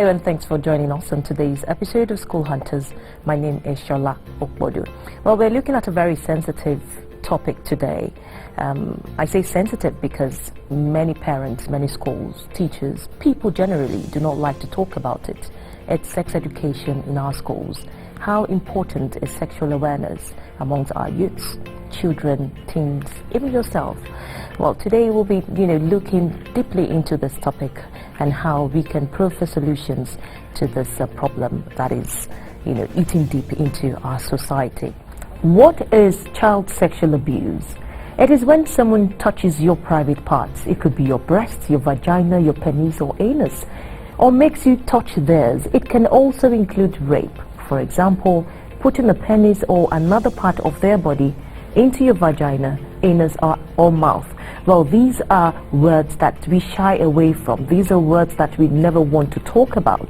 Hello and thanks for joining us on today's episode of School Hunters. My name is Shola Okbodu. Well, we're looking at a very sensitive topic today. I say sensitive because many parents, many schools, teachers, people generally do not like to talk about it. It's sex education in our schools. How important is sexual awareness amongst our youths, children, teens, even yourself? Well, today we'll be, looking deeply into this topic and how we can proffer solutions to this problem that is, eating deep into our society. What is child sexual abuse? It is when someone touches your private parts. It could be your breast, your vagina, your penis or anus, or makes you touch theirs. It can also include rape. For example, putting a penis or another part of their body into your vagina, anus or mouth. Well, these are words that we shy away from. These are words that we never want to talk about.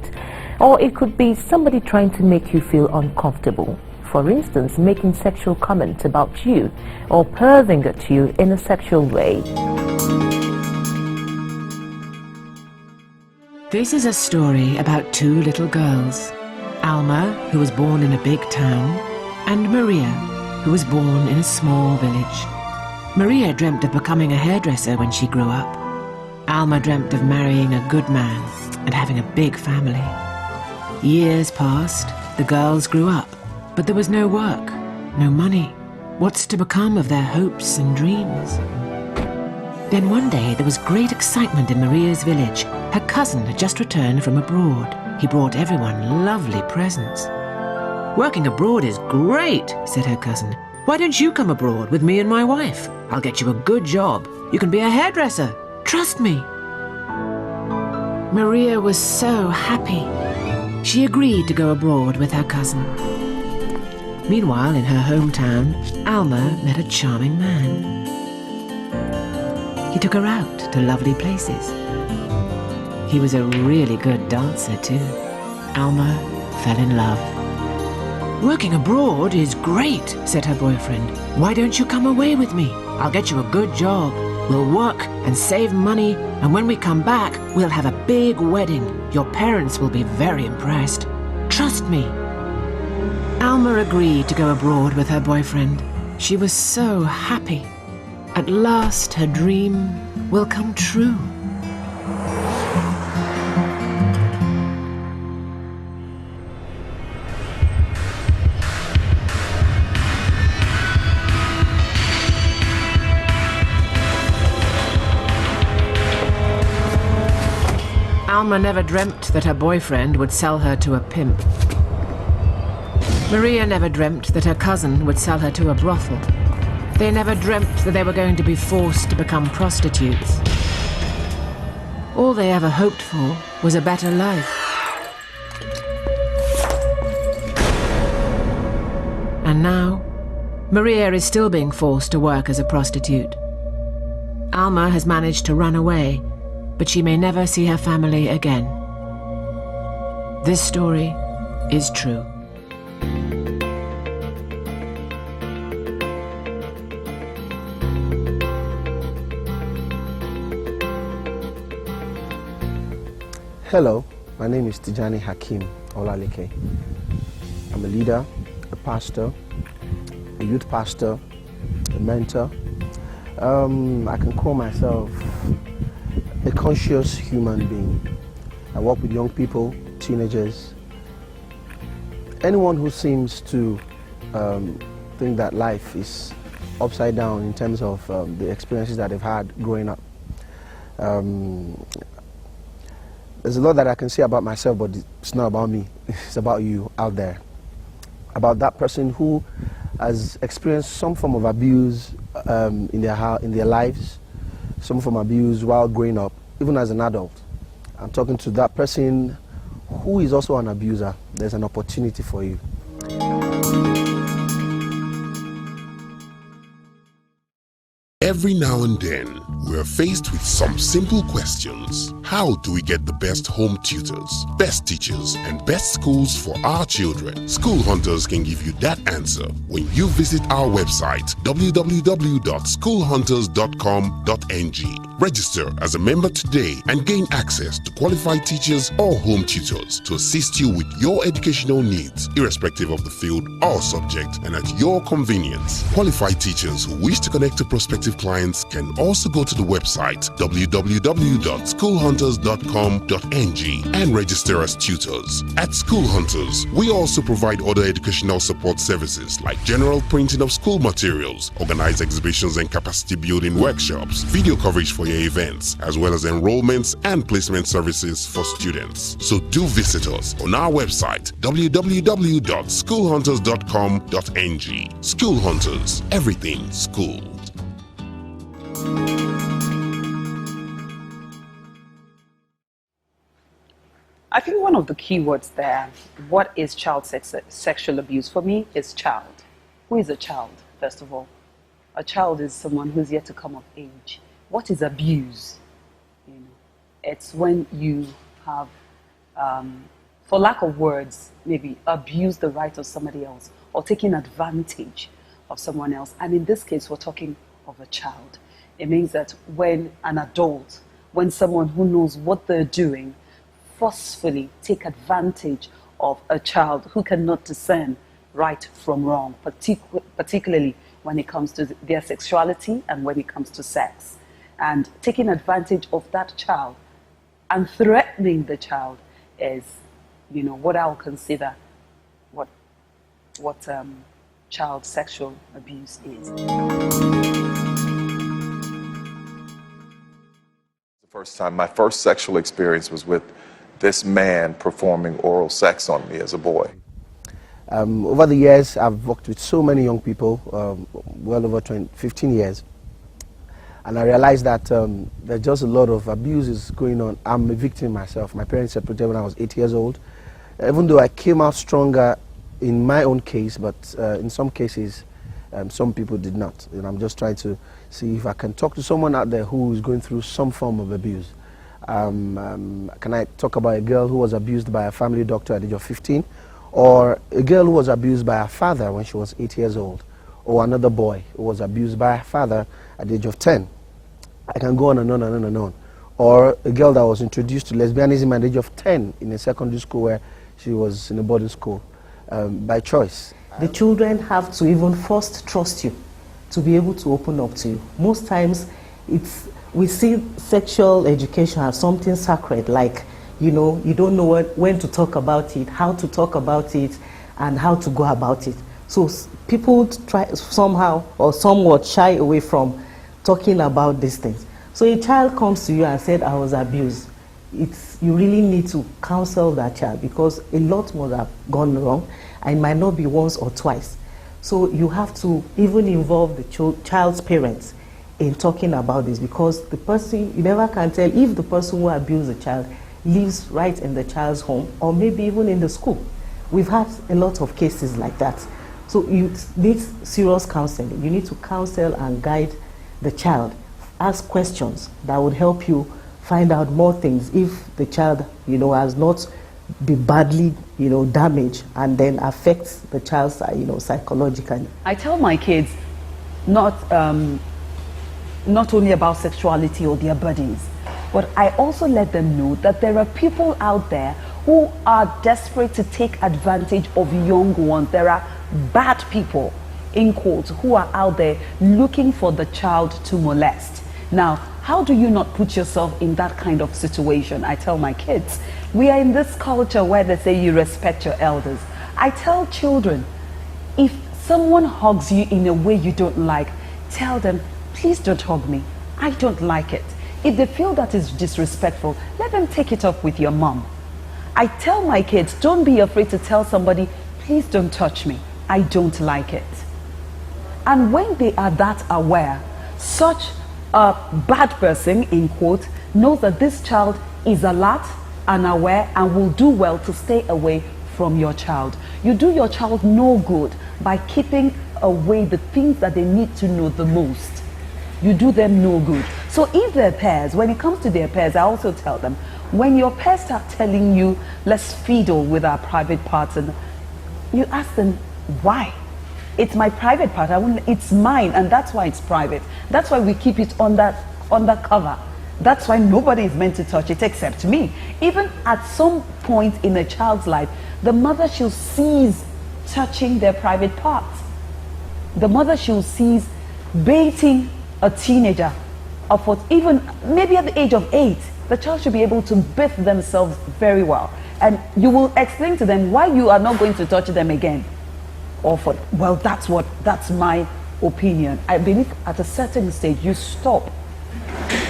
Or it could be somebody trying to make you feel uncomfortable. For instance, making sexual comments about you or perving at you in a sexual way. This is a story about two little girls. Alma, who was born in a big town, and Maria, who was born in a small village. Maria dreamt of becoming a hairdresser when she grew up. Alma dreamt of marrying a good man and having a big family. Years passed, the girls grew up, but there was no work, no money. What's to become of their hopes and dreams? Then one day there was great excitement in Maria's village. Her cousin had just returned from abroad. He brought everyone lovely presents. "Working abroad is great," said her cousin. "Why don't you come abroad with me and my wife? I'll get you a good job. You can be a hairdresser. Trust me." Maria was so happy. She agreed to go abroad with her cousin. Meanwhile, in her hometown, Alma met a charming man. He took her out to lovely places. He was a really good dancer too. Alma fell in love. "Working abroad is great," said her boyfriend. "Why don't you come away with me? I'll get you a good job. We'll work and save money, and when we come back, we'll have a big wedding. Your parents will be very impressed. Trust me." Alma agreed to go abroad with her boyfriend. She was so happy. At last her dream will come true. Alma never dreamt that her boyfriend would sell her to a pimp. Maria never dreamt that her cousin would sell her to a brothel. They never dreamt that they were going to be forced to become prostitutes. All they ever hoped for was a better life. And now, Maria is still being forced to work as a prostitute. Alma has managed to run away, but she may never see her family again. This story is true. Hello, my name is Tijani Hakim Olaleke. I'm a leader, a pastor, a youth pastor, a mentor. I can call myself a conscious human being. I work with young people, teenagers, anyone who seems to think that life is upside down in terms of the experiences that they've had growing up. There's a lot that I can say about myself, but it's not about me. It's about you out there. About that person who has experienced some form of abuse in their lives, some form of abuse while growing up, even as an adult. I'm talking to that person who is also an abuser. There's an opportunity for you. Every now and then, we're faced with some simple questions. How do we get the best home tutors, best teachers, and best schools for our children? School Hunters can give you that answer when you visit our website, www.schoolhunters.com.ng. Register as a member today and gain access to qualified teachers or home tutors to assist you with your educational needs, irrespective of the field or subject, and at your convenience. Qualified teachers who wish to connect to prospective clients can also go to the website www.schoolhunters.com.ng and register as tutors. At School Hunters, we also provide other educational support services like general printing of school materials, organized exhibitions and capacity building workshops, video coverage for your events, as well as enrollments and placement services for students. So do visit us on our website www.schoolhunters.com.ng. School Hunters, everything school. I think one of the key words there, what is child sexual abuse? For me, is child. Who is a child, first of all? A child is someone who's yet to come of age. What is abuse? You know, it's when you have, for lack of words, maybe abused the right of somebody else or taking advantage of someone else. And in this case, we're talking of a child. It means that when an adult, when someone who knows what they're doing, forcefully take advantage of a child who cannot discern right from wrong, particularly when it comes to their sexuality and when it comes to sex. And taking advantage of that child and threatening the child is, you know, what I'll consider what child sexual abuse is. The first time, my first sexual experience was with this man performing oral sex on me as a boy. Over the years, I've worked with so many young people, well over 15 years, and I realized that there's just a lot of abuses going on. I'm a victim myself. My parents separated when I was 8 years old. Even though I came out stronger in my own case, but in some cases, some people did not. And I'm just trying to see if I can talk to someone out there who is going through some form of abuse. Can I talk about a girl who was abused by a family doctor at the age of 15? Or a girl who was abused by her father when she was 8 years old? Or another boy who was abused by her father at the age of 10? I can go on and on and on and on. Or a girl that was introduced to lesbianism at the age of 10 in a secondary school where she was in a boarding school by choice. The children have to even first trust you to be able to open up to you. Most times we see sexual education as something sacred, like, you know, you don't know when to talk about it, how to talk about it, and how to go about it. So people try somehow or somewhat shy away from talking about these things. So a child comes to you and said, I was abused. You really need to counsel that child, because a lot more have gone wrong, and it might not be once or twice. So you have to even involve the child's parents in talking about this, because the person, you never can tell if the person who abused the child lives right in the child's home or maybe even in the school. We've had a lot of cases like that. So you need serious counseling. You need to counsel and guide the child. Ask questions that would help you find out more things if the child, you know, has not been badly, you know, damaged, and then affects the child, you know, psychologically. I tell my kids not only about sexuality or their bodies, but I also let them know that there are people out there who are desperate to take advantage of young ones. There are bad people, in quotes, who are out there looking for the child to molest. Now, how do you not put yourself in that kind of situation? I tell my kids, we are in this culture where they say you respect your elders. I tell children, if someone hugs you in a way you don't like, tell them, please don't hug me. I don't like it. If they feel that is disrespectful, let them take it up with your mom. I tell my kids, don't be afraid to tell somebody, please don't touch me. I don't like it. And when they are that aware, such a bad person, in quote, knows that this child is alert and aware and will do well to stay away from your child. You do your child no good by keeping away the things that they need to know the most. You do them no good. So if their peers, when it comes to their peers, I also tell them, when your peers start telling you, let's fiddle with our private parts, and you ask them, why? It's my private part, it's mine, and that's why it's private. That's why we keep it under cover. That's why nobody is meant to touch it except me. Even at some point in a child's life, the mother should cease touching their private parts. The mother should cease baiting a teenager upwards, even maybe at the age of 8. The child should be able to bathe themselves very well. And you will explain to them why you are not going to touch them again. Or for, well, that's my opinion. I believe at a certain stage you stop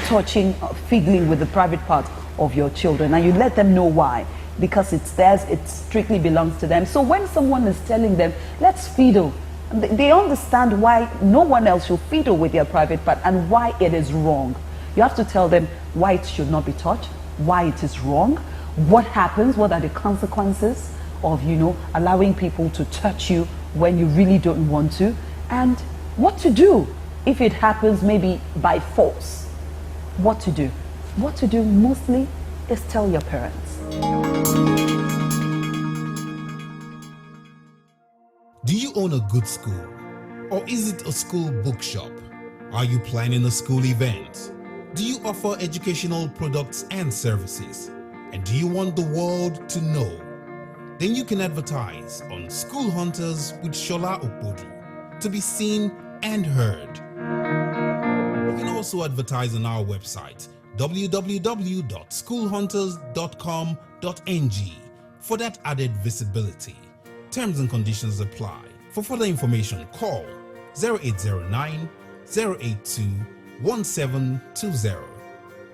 touching, fiddling with the private parts of your children, and you let them know why. Because it's theirs, it strictly belongs to them. So when someone is telling them, let's fiddle, they understand why no one else should fiddle with their private part and why it is wrong. You have to tell them why it should not be touched, why it is wrong, what happens, what are the consequences of, you know, allowing people to touch you when you really don't want to, and what to do if it happens maybe by force. What to do. What to do mostly is tell your parents. Do you own a good school? Or is it a school bookshop? Are you planning a school event? Do you offer educational products and services? And do you want the world to know? Then you can advertise on School Hunters with Shola Okpodu to be seen and heard. You can also advertise on our website www.schoolhunters.com.ng for that added visibility. Terms and conditions apply. For further information, call 0809 082 1720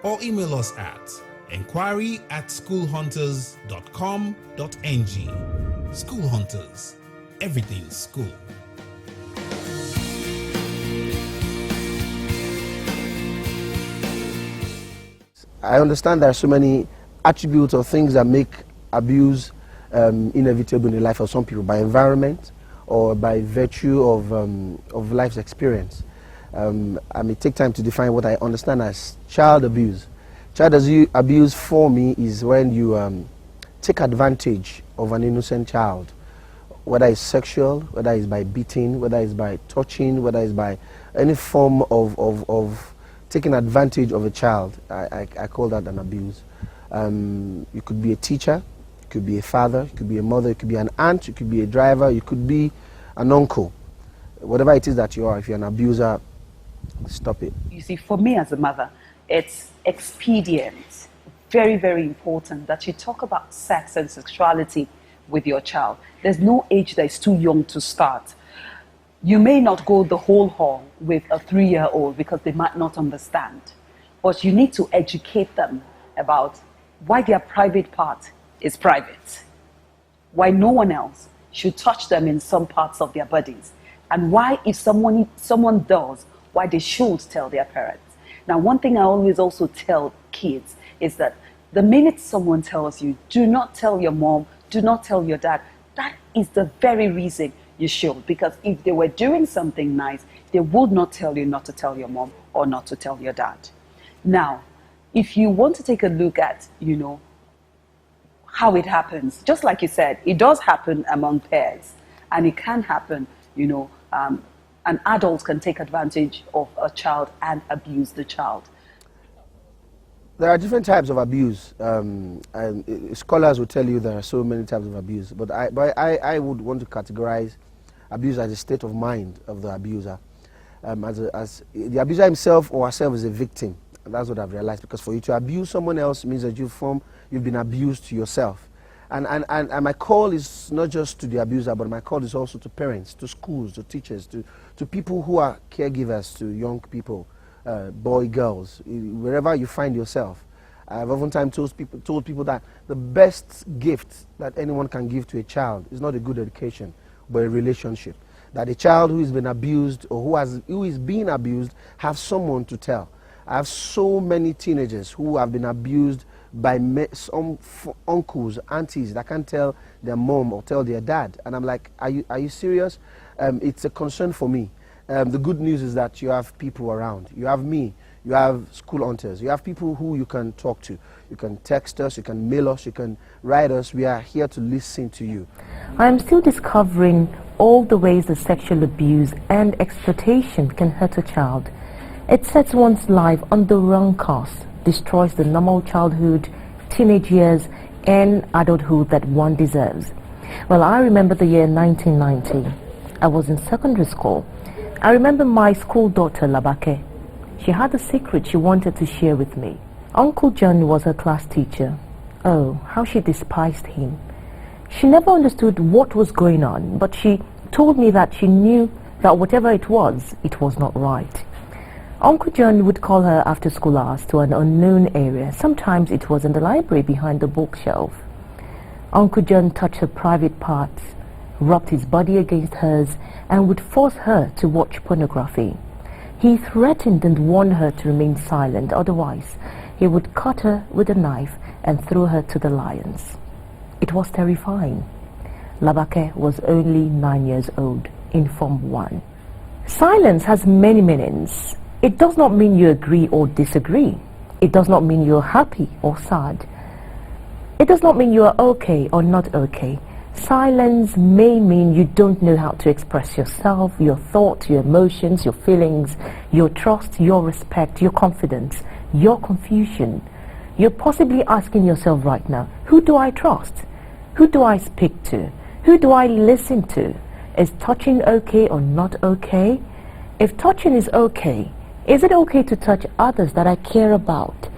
or email us at enquiry@schoolhunters.com.ng. School Hunters, everything school. I understand there are so many attributes or things that make abuse inevitable in the life of some people, by environment or by virtue of life's experience. I may take time to define what I understand as child abuse. Child abuse for me is when you take advantage of an innocent child, whether it's sexual, whether it's by beating, whether it's by touching, whether it's by any form of taking advantage of a child. I call that an abuse. You could be a teacher, you could be a father, you could be a mother, you could be an aunt, you could be a driver, you could be an uncle. Whatever it is that you are, if you're an abuser, stop it. You see, for me as a mother, it's expedient, very, very important that you talk about sex and sexuality with your child. There's no age that is too young to start. You may not go the whole hog with a 3-year-old because they might not understand, but you need to educate them about why their private part is private, why no one else should touch them in some parts of their bodies, and why if someone does, why they should tell their parents. Now, one thing I always also tell kids is that the minute someone tells you, do not tell your mom, do not tell your dad, that is the very reason you should. Because if they were doing something nice, they would not tell you not to tell your mom or not to tell your dad. Now, if you want to take a look at, you know, how it happens, just like you said, it does happen among peers, and it can happen, you know, an adult can take advantage of a child and abuse the child. There are different types of abuse, and scholars will tell you there are so many types of abuse, but I would want to categorize abuse as a state of mind of the abuser, as the abuser himself or herself is a victim. And that's what I've realized, because for you to abuse someone else means that you've been abused to yourself. And my call is not just to the abuser, but my call is also to parents, to schools, to teachers, to people who are caregivers to young people, boy, girls, wherever you find yourself. I've oftentimes told people that the best gift that anyone can give to a child is not a good education, but a relationship. That a child who has been abused or who is being abused have someone to tell. I have so many teenagers who have been abused by some uncles, aunties that can't tell their mom or tell their dad. And I'm like, are you serious? It's a concern for me. The good news is that you have people around. You have me. You have School Hunters. You have people who you can talk to. You can text us, you can mail us, you can write us. We are here to listen to you. I'm still discovering all the ways that sexual abuse and exploitation can hurt a child. It sets one's life on the wrong course. destroys the normal childhood, teenage years, and adulthood that one deserves. Well, I remember the year 1990. I was in secondary school. I remember my school daughter, Labake. She had a secret she wanted to share with me. Uncle John was her class teacher. Oh, how she despised him. She never understood what was going on, but she told me that she knew that whatever it was not right. Uncle John would call her after school hours to an unknown area. Sometimes it was in the library behind the bookshelf. Uncle John touched her private parts, rubbed his body against hers, and would force her to watch pornography. He threatened and warned her to remain silent, otherwise he would cut her with a knife and throw her to the lions. It was terrifying. Labake was only 9 years old, in Form 1. Silence has many meanings. It does not mean you agree or disagree. It does not mean you're happy or sad. It does not mean you are okay or not okay. Silence may mean you don't know how to express yourself, your thoughts, your emotions, your feelings, your trust, your respect, your confidence, your confusion. You're possibly asking yourself right now, who do I trust? Who do I speak to? Who do I listen to? Is touching okay or not okay? If touching is okay, is it okay to touch others that I care about?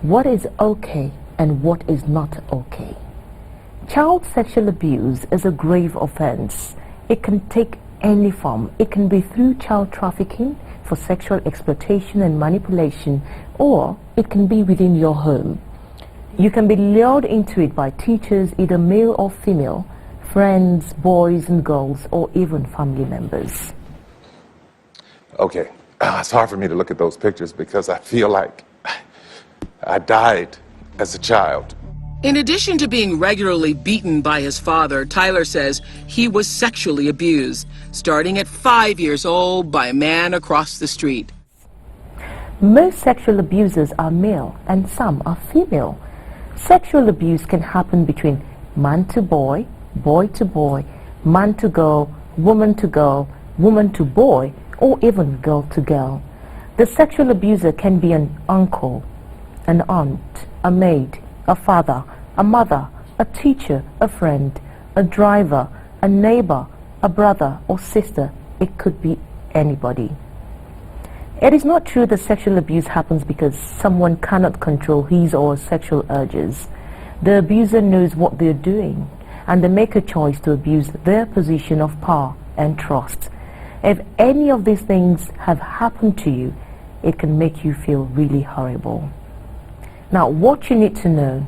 What is okay and what is not okay? Child sexual abuse is a grave offense. It can take any form. It can be through child trafficking for sexual exploitation and manipulation, or it can be within your home. You can be lured into it by teachers, either male or female, friends, boys and girls, or even family members. Okay, it's hard for me to look at those pictures because I feel like I died as a child. In addition to being regularly beaten by his father, Tyler says he was sexually abused, starting at 5 years old by a man across the street. Most sexual abusers are male and some are female. Sexual abuse can happen between man to boy to boy, man to girl, woman to boy, or even girl to girl. The sexual abuser can be an uncle, an aunt, a maid, a father, a mother, a teacher, a friend, a driver, a neighbor, a brother or sister. It could be anybody. It is not true that sexual abuse happens because someone cannot control his or her sexual urges. The abuser knows what they're doing, and they make a choice to abuse their position of power and trust. If any of these things have happened to you, it can make you feel really horrible. Now, what you need to know,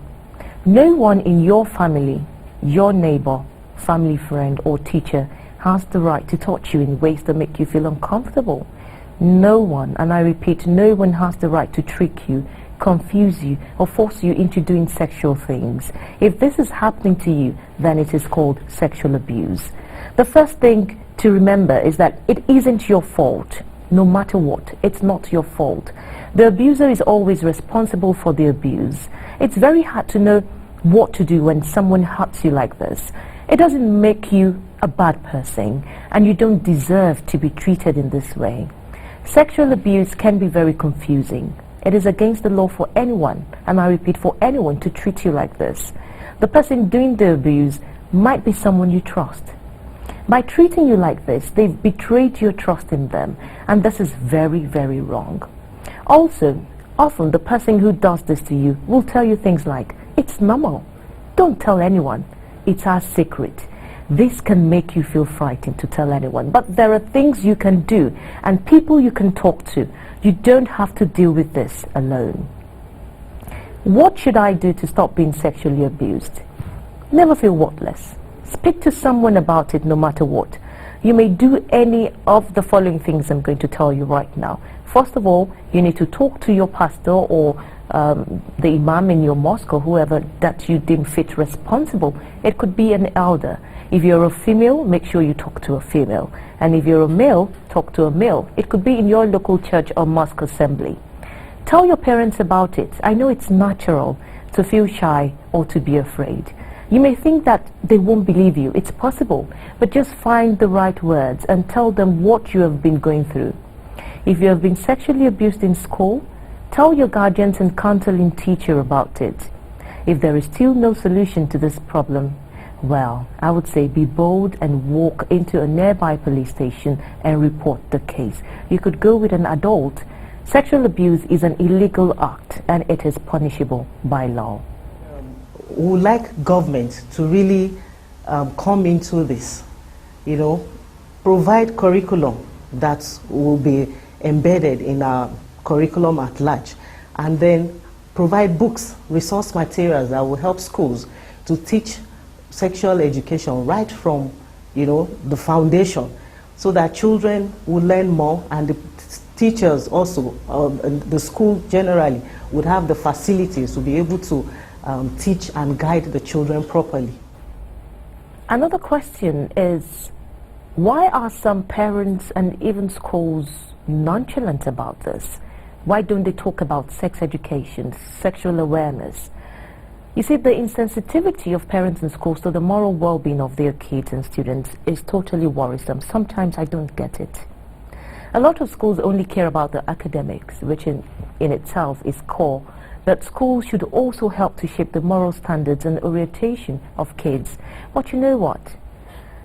no one in your family, your neighbor, family friend or teacher has the right to touch you in ways that make you feel uncomfortable. No one, and I repeat, no one has the right to trick you, confuse you, or force you into doing sexual things. If this is happening to you, then it is called sexual abuse. The first thing to remember is that it isn't your fault. No matter what, it's not your fault. The abuser is always responsible for the abuse. It's very hard to know what to do when someone hurts you like this. It doesn't make you a bad person, and you don't deserve to be treated in this way. Sexual abuse can be very confusing. It is against the law for anyone, and I repeat, for anyone to treat you like this. The person doing the abuse might be someone you trust. By treating you like this, they've betrayed your trust in them, and this is very, very wrong. Also, often the person who does this to you will tell you things like, "It's normal. Don't tell anyone. It's our secret." This can make you feel frightened to tell anyone, but there are things you can do and people you can talk to. You don't have to deal with this alone. What should I do to stop being sexually abused? Never feel worthless. Speak to someone about it no matter what. You may do any of the following things I'm going to tell you right now. First of all, you need to talk to your pastor or the imam in your mosque or whoever that you deem fit responsible. It could be an elder. If you're a female, make sure you talk to a female. And if you're a male, talk to a male. It could be in your local church or mosque assembly. Tell your parents about it. I know it's natural to feel shy or to be afraid. You may think that they won't believe you. It's possible. But just find the right words and tell them what you have been going through. If you have been sexually abused in school, Tell your guardians and counseling teacher about it. If there is still no solution to this problem, well, I would say be bold and walk into a nearby police station and report the case. You could go with an adult. Sexual abuse is an illegal act and it is punishable by law. We would like government to really come into this, you know, provide curriculum that will be embedded in our curriculum at large, and then provide books, resource materials that will help schools to teach sexual education right from, you know, the foundation, so that children will learn more, and the teachers also, the school generally, would have the facilities to be able to teach and guide the children properly. Another question is, why are some parents and even schools nonchalant about this? Why don't they talk about sex education, sexual awareness? You see, the insensitivity of parents and schools to the moral well-being of their kids and students is totally worrisome. Sometimes I don't get it. A lot of schools only care about the academics, which in itself is core, but schools should also help to shape the moral standards and orientation of kids. But you know what?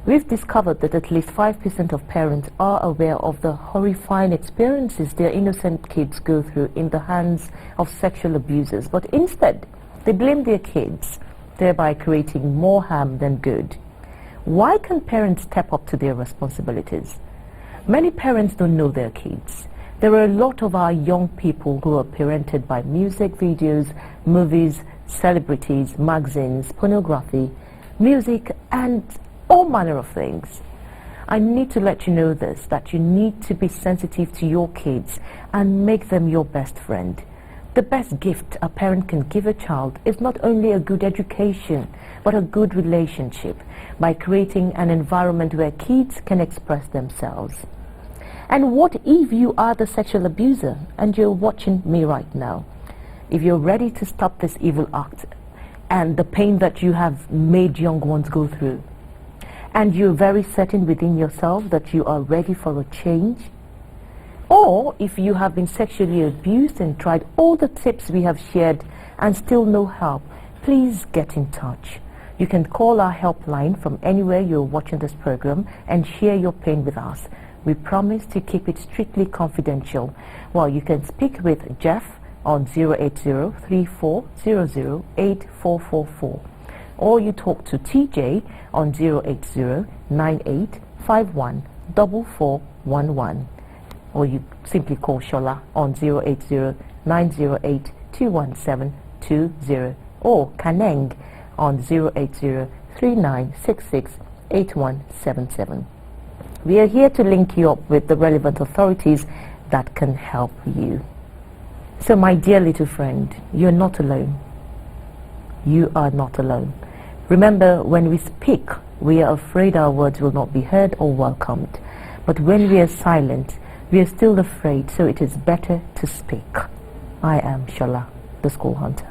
We've discovered that at least 5% of parents are aware of the horrifying experiences their innocent kids go through in the hands of sexual abusers, but instead they blame their kids, thereby creating more harm than good. Why can't parents step up to their responsibilities? Many parents don't know their kids. There are a lot of our young people who are parented by music videos, movies, celebrities, magazines, pornography, music, and all manner of things. I need to let you know this, that you need to be sensitive to your kids and make them your best friend. The best gift a parent can give a child is not only a good education, but a good relationship by creating an environment where kids can express themselves. And what if you are the sexual abuser and you're watching me right now? If you're ready to stop this evil act and the pain that you have made young ones go through, and you're very certain within yourself that you are ready for a change, or if you have been sexually abused and tried all the tips we have shared and still no help, please get in touch. You can call our helpline from anywhere you're watching this program and share your pain with us. We promise to keep it strictly confidential. Well, you can speak with Jeff on 080-3400-8444, or you talk to TJ on 080-9851-4411, or you simply call Shola on 080-908-21720, or Kaneng on 080-3966-8177. We are here to link you up with the relevant authorities that can help you. So my dear little friend, you're not alone. You are not alone. Remember, when we speak, we are afraid our words will not be heard or welcomed. But when we are silent, we are still afraid, so it is better to speak. I am Shola, the School Hunter.